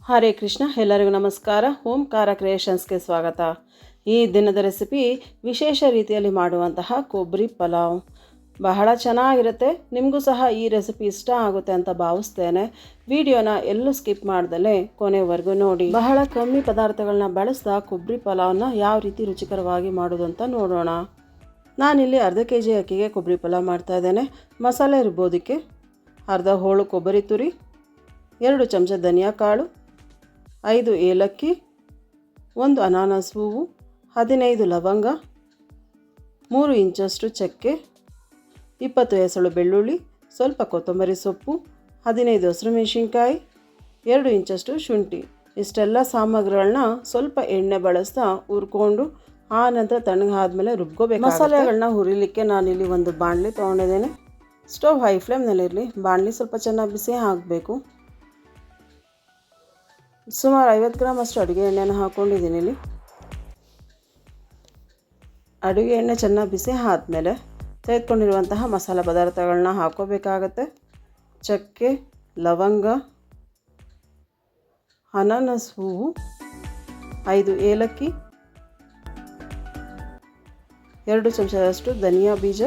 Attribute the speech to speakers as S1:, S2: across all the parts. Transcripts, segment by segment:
S1: ಹರೇ ಕೃಷ್ಣ, ಎಲ್ಲರಿಗೂ ನಮಸ್ಕಾರ. ಓಂಕಾರ ಕ್ರಿಯೇಷನ್ಸ್ಗೆ ಸ್ವಾಗತ. ಈ ದಿನದ ರೆಸಿಪಿ ವಿಶೇಷ ರೀತಿಯಲ್ಲಿ ಮಾಡುವಂತಹ ಕೊಬ್ಬರಿ ಪಲಾವ್. ಬಹಳ ಚೆನ್ನಾಗಿರುತ್ತೆ. ನಿಮಗೂ ಸಹ ಈ ರೆಸಿಪಿ ಇಷ್ಟ ಆಗುತ್ತೆ ಅಂತ ಭಾವಿಸ್ತೇನೆ. ವಿಡಿಯೋನ ಎಲ್ಲೂ ಸ್ಕಿಪ್ ಮಾಡ್ದಲೇ ಕೊನೆವರೆಗೂ ನೋಡಿ. ಬಹಳ ಕಮ್ಮಿ ಪದಾರ್ಥಗಳನ್ನ ಬಳಸ್ತಾ ಕೊಬ್ಬರಿ ಪಲಾವ್ನ ಯಾವ ರೀತಿ ರುಚಿಕರವಾಗಿ ಮಾಡೋದು ಅಂತ ನೋಡೋಣ. ನಾನಿಲ್ಲಿ ಅರ್ಧ kg ಅಕ್ಕಿಗೆ ಕೊಬ್ಬರಿ ಪಲಾವ್ ಮಾಡ್ತಾಯಿದ್ದೇನೆ. ಮಸಾಲೆ ರುಬ್ಬೋದಕ್ಕೆ ಅರ್ಧ ಹೋಳು ಕೊಬ್ಬರಿ ತುರಿ, 2 ಚಮಚ ಧನಿಯಾ ಕಾಳು, 5 ಏಲಕ್ಕಿ, 1 ಅನಾನಸ್ ಹೂವು, 15 ಲವಂಗ, 3 ಇಂಚಷ್ಟು ಚಕ್ಕೆ, 20 ಎಸಳು ಬೆಳ್ಳುಳ್ಳಿ, ಸ್ವಲ್ಪ ಕೊತ್ತಂಬರಿ ಸೊಪ್ಪು, 15 ಹಸಿರುಮೆಣಸಿನ್ಕಾಯಿ, 2 ಇಂಚಷ್ಟು ಶುಂಠಿ. ಇಷ್ಟೆಲ್ಲ ಸಾಮಗ್ರಿಗಳನ್ನ ಸ್ವಲ್ಪ ಎಣ್ಣೆ ಬಳಸ್ತಾ ಹುರ್ಕೊಂಡು ಆನಂತರ ತಣ್ಣಗಾದ್ಮೇಲೆ ರುಬ್ಕೋಬೇಕು. ಮಸಾಲೆಗಳನ್ನ ಹುರಿಲಿಕ್ಕೆ ನಾನಿಲ್ಲಿ ಒಂದು ಬಾಣಲಿ ತೊಗೊಂಡಿದ್ದೇನೆ. Stove high ಫ್ಲೇಮ್ನಲ್ಲಿರಲಿ. ಬಾಣಲಿ ಸ್ವಲ್ಪ ಚೆನ್ನಾಗಿ ಬಿಸಿ ಆಗಬೇಕು. ಸುಮಾರು 50 ಗ್ರಾಮ್ ಅಷ್ಟು ಅಡುಗೆ ಎಣ್ಣೆನ ಹಾಕ್ಕೊಂಡಿದ್ದೀನಿ. ಇಲ್ಲಿ ಅಡುಗೆ ಎಣ್ಣೆ ಚೆನ್ನಾಗಿ ಬಿಸಿ ಆದಮೇಲೆ ತೆಗೆದುಕೊಂಡಿರುವಂತಹ ಮಸಾಲೆ ಪದಾರ್ಥಗಳನ್ನ ಹಾಕ್ಕೋಬೇಕಾಗತ್ತೆ. ಚಕ್ಕೆ, ಲವಂಗ, ಅನಾನಸ್ ಹೂವು, 5 ಏಲಕ್ಕಿ, 2 ಚಮಚದಷ್ಟು ಧನಿಯಾ ಬೀಜ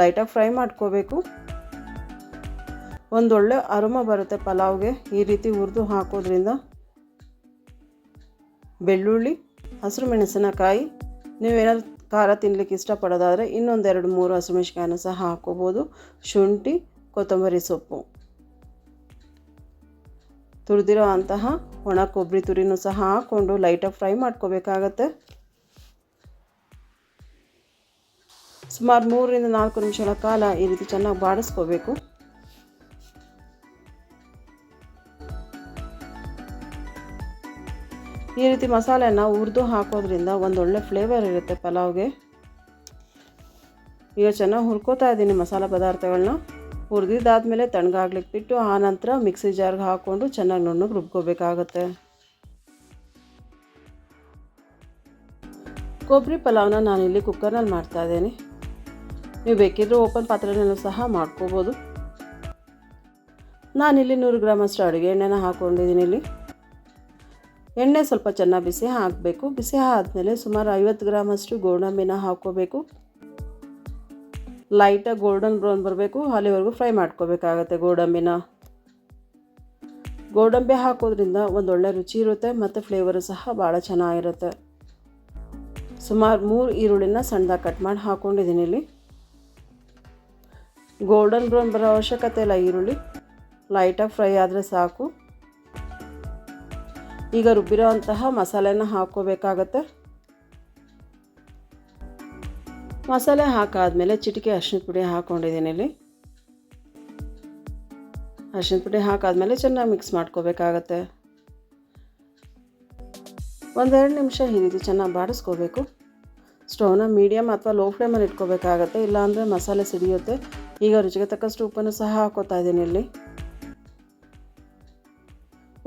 S1: ಲೈಟಾಗಿ ಫ್ರೈ ಮಾಡ್ಕೋಬೇಕು. ಒಂದೊಳ್ಳೆ ಅರೋಮಾ ಬರುತ್ತೆ ಪಲಾವ್ಗೆ ಈ ರೀತಿ ಹುರಿದು ಹಾಕೋದ್ರಿಂದ. ಬೆಳ್ಳುಳ್ಳಿ, ಹಸಿರು ಮೆಣಸಿನಕಾಯಿ, ನೀವೇನಾದ್ರು ಖಾರ ತಿನ್ನಲಿಕ್ಕೆ ಇಷ್ಟಪಡೋದಾದರೆ ಇನ್ನೊಂದು 2-3 ಹಸಿರುಮೆಣಸಿನಕಾಯಿನ ಸಹ ಹಾಕ್ಕೋಬೋದು. ಶುಂಠಿ, ಕೊತ್ತಂಬರಿ ಸೊಪ್ಪು, ತುರಿದಿರೋ ಅಂತಹ ಒಣ ಕೊಬ್ಬರಿ ತುರಿನೂ ಸಹ ಹಾಕ್ಕೊಂಡು ಲೈಟಾಗಿ ಫ್ರೈ ಮಾಡ್ಕೋಬೇಕಾಗತ್ತೆ. ಸುಮಾರು 3-4 ನಿಮಿಷಗಳ ಕಾಲ ಈ ರೀತಿ ಚೆನ್ನಾಗಿ ಬಾಡಿಸ್ಕೋಬೇಕು. ಈ ರೀತಿ ಮಸಾಲೆನ ಹುರಿದು ಹಾಕೋದ್ರಿಂದ ಒಂದೊಳ್ಳೆ ಫ್ಲೇವರ್ ಇರುತ್ತೆ ಪಲಾವ್ಗೆ. ಈಗ ಚೆನ್ನಾಗಿ ಹುರ್ಕೋತಾ ಇದ್ದೀನಿ ಮಸಾಲೆ ಪದಾರ್ಥಗಳನ್ನ. ಹುರಿದಿದ್ದಾದಮೇಲೆ ತಣ್ಣಗಾಗ್ಲಿಕ್ಕೆ ಬಿಟ್ಟು ಆನಂತರ ಮಿಕ್ಸಿ ಜಾರ್ಗೆ ಹಾಕ್ಕೊಂಡು ಚೆನ್ನಾಗಿ ನುಣ್ಣಗೆ ರುಬ್ಕೋಬೇಕಾಗತ್ತೆ. ಕೊಬ್ಬರಿ ಪಲಾವ್ನ ನಾನಿಲ್ಲಿ ಕುಕ್ಕರ್ನಲ್ಲಿ ಮಾಡ್ತಾಯಿದ್ದೀನಿ. ನೀವು ಬೇಕಿದ್ದರೆ ಓಪನ್ ಪಾತ್ರೆನಲ್ಲೂ ಸಹ ಮಾಡ್ಕೋಬೋದು. ನಾನಿಲ್ಲಿ 100 ಗ್ರಾಮ್ ಅಷ್ಟು ಅಡುಗೆ ಎಣ್ಣೆನ ಹಾಕ್ಕೊಂಡಿದ್ದೀನಿ. ಇಲ್ಲಿ ಎಣ್ಣೆ ಸ್ವಲ್ಪ ಚೆನ್ನಾಗಿ ಬಿಸಿ ಹಾಕಬೇಕು. ಬಿಸಿ ಆದಮೇಲೆ ಸುಮಾರು 50 ಗ್ರಾಮ್ ಅಷ್ಟು ಗೋಡಂಬಿನ ಹಾಕ್ಕೋಬೇಕು. ಲೈಟಾಗಿ ಗೋಲ್ಡನ್ ಬ್ರೌನ್ ಬರಬೇಕು, ಅಲ್ಲಿವರೆಗೂ ಫ್ರೈ ಮಾಡ್ಕೋಬೇಕಾಗತ್ತೆ ಗೋಡಂಬಿನ. ಗೋಡಂಬಿ ಹಾಕೋದ್ರಿಂದ ಒಂದೊಳ್ಳೆ ರುಚಿ ಇರುತ್ತೆ ಮತ್ತು ಫ್ಲೇವರು ಸಹ ಭಾಳ ಚೆನ್ನಾಗಿರುತ್ತೆ. ಸುಮಾರು 3 ಈರುಳ್ಳಿನ ಸಣ್ಣದಾಗಿ ಕಟ್ ಮಾಡಿ ಹಾಕ್ಕೊಂಡಿದ್ದೀನಿ. ಇಲ್ಲಿ ಗೋಲ್ಡನ್ ಬ್ರೌನ್ ಬರೋ ಅವಶ್ಯಕತೆ ಇಲ್ಲ. ಈರುಳ್ಳಿ ಲೈಟಾಗಿ ಫ್ರೈ ಆದರೆ ಸಾಕು. ಈಗ ರುಬ್ಬಿರೋ ಅಂತಹ ಮಸಾಲೆನ ಹಾಕ್ಕೋಬೇಕಾಗತ್ತೆ. ಮಸಾಲೆ ಹಾಕಾದ್ಮೇಲೆ ಚಿಟಿಕೆ ಅರಿಶಿನ ಪುಡಿ ಹಾಕ್ಕೊಂಡಿದ್ದೀನಿ. ಇಲ್ಲಿ ಅರಿಶಿನ ಪುಡಿ ಹಾಕಾದ್ಮೇಲೆ ಚೆನ್ನಾಗಿ ಮಿಕ್ಸ್ ಮಾಡ್ಕೋಬೇಕಾಗತ್ತೆ. 1-2 ನಿಮಿಷ ಈ ರೀತಿ ಚೆನ್ನಾಗಿ ಬಾಡಿಸ್ಕೋಬೇಕು. ಸ್ಟವ್ನ ಮೀಡಿಯಮ್ ಅಥವಾ ಲೋ ಫ್ಲೇಮಲ್ಲಿ ಇಟ್ಕೋಬೇಕಾಗತ್ತೆ, ಇಲ್ಲಾಂದರೆ ಮಸಾಲೆ ಸಿಡಿಯುತ್ತೆ. ಈಗ ರುಚಿಗೆ ತಕ್ಕಷ್ಟು ಉಪ್ಪನ್ನು ಸಹ ಹಾಕೋತಾ ಇದ್ದೀನಿ. ಇಲ್ಲಿ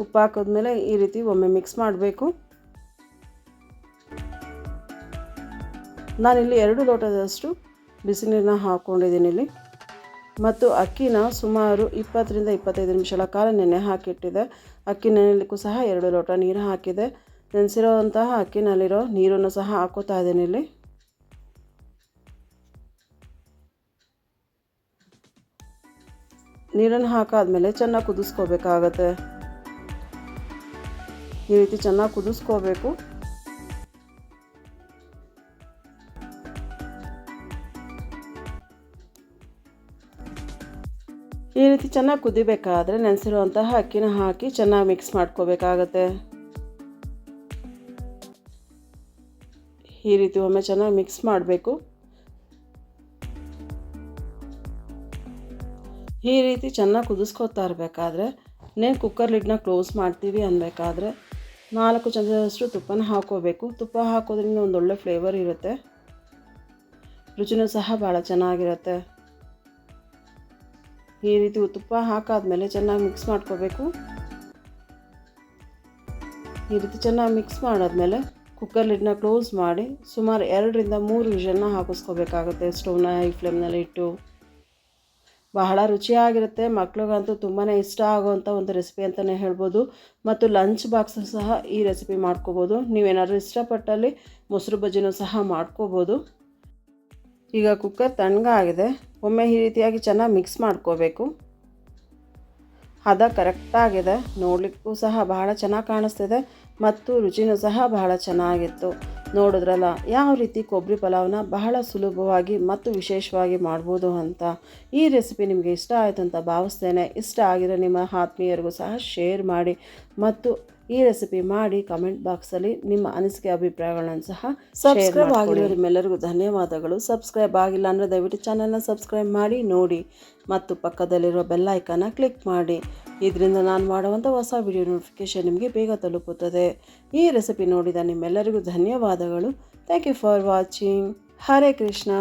S1: ಉಪ್ಪು ಹಾಕಿದ್ಮೇಲೆ ಈ ರೀತಿ ಒಮ್ಮೆ ಮಿಕ್ಸ್ ಮಾಡಬೇಕು. ನಾನಿಲ್ಲಿ 2 ಲೋಟದಷ್ಟು ಬಿಸಿನೀರನ್ನ ಹಾಕ್ಕೊಂಡಿದ್ದೀನಿ. ಇಲ್ಲಿ ಮತ್ತು ಅಕ್ಕಿನ ಸುಮಾರು 20-25 ನಿಮಿಷಗಳ ಕಾಲ ನೆನೆ ಹಾಕಿಟ್ಟಿದೆ. ಅಕ್ಕಿ ನೆನೆಯಲಿಕ್ಕೂ ಸಹ 2 ಲೋಟ ನೀರು ಹಾಕಿದೆ. ನೆನೆಸಿರೋವಂತಹ ಅಕ್ಕಿನಲ್ಲಿರೋ ನೀರನ್ನು ಸಹ ಹಾಕೋತಾ ಇದ್ದೀನಿ. ಇಲ್ಲಿ ನೀರನ್ನು ಹಾಕಾದ್ಮೇಲೆ ಚೆನ್ನಾಗಿ ಕುದಿಸ್ಕೋಬೇಕಾಗತ್ತೆ. ಈ ರೀತಿ ಚೆನ್ನಾಗಿ ಕುದಿಸ್ಕೋಬೇಕು. ಈ ರೀತಿ ಚೆನ್ನಾಗಿ ಕುದಿಬೇಕಾದ್ರೆ ನೆನೆಸಿರುವಂತಹ ಅಕ್ಕಿನ ಹಾಕಿ ಚೆನ್ನಾಗಿ ಮಿಕ್ಸ್ ಮಾಡ್ಕೋಬೇಕಾಗತ್ತೆ. ಈ ರೀತಿ ಒಮ್ಮೆ ಚೆನ್ನಾಗಿ ಮಿಕ್ಸ್ ಮಾಡಬೇಕು. ಈ ರೀತಿ ಚೆನ್ನಾಗಿ ಕುದಿಸ್ಕೋತಾ ಇರಬೇಕಾದ್ರೆ ಕುಕ್ಕರ್ ಲಿಡ್ನ ಕ್ಲೋಸ್ ಮಾಡ್ತೀವಿ ಅನ್ನಬೇಕಾದ್ರೆ 4 ಚಮಚದಷ್ಟು ತುಪ್ಪನ ಹಾಕ್ಕೋಬೇಕು. ತುಪ್ಪ ಹಾಕೋದ್ರಿಂದ ಒಂದೊಳ್ಳೆ ಫ್ಲೇವರ್ ಇರುತ್ತೆ, ರುಚಿನೂ ಸಹ ಭಾಳ ಚೆನ್ನಾಗಿರುತ್ತೆ. ಈ ರೀತಿ ತುಪ್ಪ ಹಾಕಾದ್ಮೇಲೆ ಚೆನ್ನಾಗಿ ಮಿಕ್ಸ್ ಮಾಡ್ಕೋಬೇಕು. ಈ ರೀತಿ ಚೆನ್ನಾಗಿ ಮಿಕ್ಸ್ ಮಾಡಾದ್ಮೇಲೆ ಕುಕ್ಕರ್ ಲಿಡ್ನ ಕ್ಲೋಸ್ ಮಾಡಿ ಸುಮಾರು 2-3 ವಿಷಲ್ನ ಹಾಕಿಸ್ಕೋಬೇಕಾಗುತ್ತೆ. ಸ್ಟವ್ನ ಹೈ ಫ್ಲೇಮ್ನಲ್ಲಿ ಇಟ್ಟು ಬಹಳ ರುಚಿಯಾಗಿರುತ್ತೆ. ಮಕ್ಳಿಗಂತೂ ತುಂಬಾ ಇಷ್ಟ ಆಗುವಂಥ ಒಂದು ರೆಸಿಪಿ ಅಂತಲೇ ಹೇಳ್ಬೋದು. ಮತ್ತು ಲಂಚ್ ಬಾಕ್ಸ್ ಸಹ ಈ ರೆಸಿಪಿ ಮಾಡ್ಕೋಬೋದು. ನೀವೇನಾದರೂ ಇಷ್ಟಪಟ್ಟಲ್ಲಿ ಮೊಸರು ಬಜ್ಜಿನೂ ಸಹ ಮಾಡ್ಕೋಬೋದು. ಈಗ ಕುಕ್ಕರ್ ತಣ್ಣಗಾಗಿದೆ. ಒಮ್ಮೆ ಈ ರೀತಿಯಾಗಿ ಚೆನ್ನಾಗಿ ಮಿಕ್ಸ್ ಮಾಡ್ಕೋಬೇಕು. ಹದ ಕರೆಕ್ಟಾಗಿದೆ. ನೋಡಲಿಕ್ಕೂ ಸಹ ಬಹಳ ಚೆನ್ನಾಗಿ ಕಾಣಿಸ್ತಿದೆ ಮತ್ತು ರುಚಿನೂ ಸಹ ಬಹಳ ಚೆನ್ನಾಗಿತ್ತು. ನೋಡಿದ್ರಲ್ಲ ಯಾವ ರೀತಿ ಕೊಬ್ಬರಿ ಪಲಾವ್ನ ಬಹಳ ಸುಲಭವಾಗಿ ಮತ್ತು ವಿಶೇಷವಾಗಿ ಮಾಡ್ಬೋದು ಅಂತ. ಈ ರೆಸಿಪಿ ನಿಮಗೆ ಇಷ್ಟ ಆಯಿತು ಅಂತ ಭಾವಿಸ್ತೇನೆ. ಇಷ್ಟ ಆಗಿರೋ ನಿಮ್ಮ ಆತ್ಮೀಯರಿಗೂ ಸಹ ಶೇರ್ ಮಾಡಿ ಮತ್ತು ಈ ರೆಸಿಪಿ ಮಾಡಿ ಕಮೆಂಟ್ ಬಾಕ್ಸಲ್ಲಿ ನಿಮ್ಮ ಅನಿಸಿಕೆ ಅಭಿಪ್ರಾಯಗಳನ್ನು ಸಹ ಸಬ್ಸ್ಕ್ರೈಬ್ ಆಗಿರೋ ನಿಮ್ಮೆಲ್ಲರಿಗೂ ಧನ್ಯವಾದಗಳು. ಸಬ್ಸ್ಕ್ರೈಬ್ ಆಗಿಲ್ಲ ಅಂದರೆ ದಯವಿಟ್ಟು ಚಾನಲ್ನ ಸಬ್ಸ್ಕ್ರೈಬ್ ಮಾಡಿ ನೋಡಿ ಮತ್ತು ಪಕ್ಕದಲ್ಲಿರೋ ಬೆಲ್ ಐಕಾನ್ನ ಕ್ಲಿಕ್ ಮಾಡಿ. ಇದರಿಂದ ನಾನು ಮಾಡುವಂಥ ಹೊಸ ವಿಡಿಯೋ ನೋಟಿಫಿಕೇಷನ್ ನಿಮಗೆ ಬೇಗ ತಲುಪುತ್ತದೆ. ಈ ರೆಸಿಪಿ ನೋಡಿದ ನಿಮ್ಮೆಲ್ಲರಿಗೂ ಧನ್ಯವಾದಗಳು. Thank you for watching. Hare Krishna.